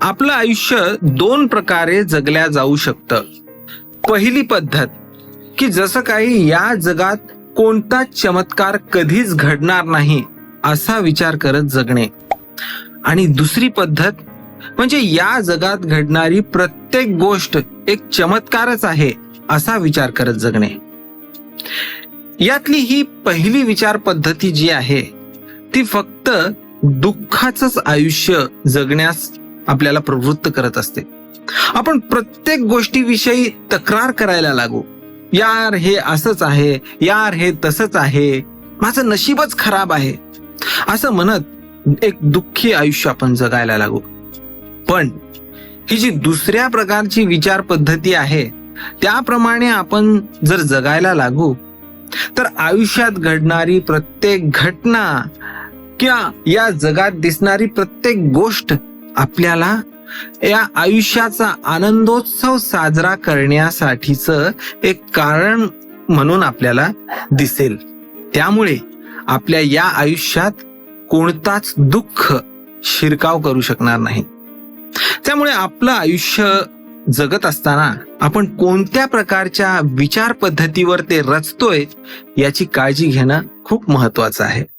आपलं आयुष्य दोन प्रकारे जगल्या जाऊ शकतं. पहिली पद्धत की जसं काही या जगात कोणताच चमत्कार कधीच घडणार नाही असा विचार करत जगणे. आणि दुसरी पद्धत म्हणजे या जगात घडणारी प्रत्येक गोष्ट एक चमत्कारच आहे असा विचार करत जगणे. यातली ही पहिली विचार पद्धती जी आहे ती फक्त दुःखाचंच आयुष्य जगण्यास आपल्याला प्रवृत्त करत असते. आपण प्रत्येक गोष्टीविषयी तक्रार करायला लागू. यार हे असंच आहे, यार हे तसंच आहे, माझं नशीबच खराब आहे असं म्हणत एक दुःखी आयुष्य आपण जगायला लागू. पण ही जी दुसऱ्या प्रकारची विचार पद्धती आहे त्याप्रमाणे आपण जर जगायला लागू तर आयुष्यात घडणारी प्रत्येक घटना किंवा या जगात दिसणारी प्रत्येक गोष्ट आपल्याला या आयुष्याचा आनंदोत्सव साजरा करण्यासाठीच एक कारण म्हणून आपल्याला दिसेल. त्यामुळे आपल्या या आयुष्यात कोणताच दुःख शिरकाव करू शकणार नाही. त्यामुळे आपलं आयुष्य जगत असताना आपण कोणत्या प्रकारच्या विचार पद्धतीवर ते रचतोय याची काळजी घेणं खूप महत्वाचं आहे.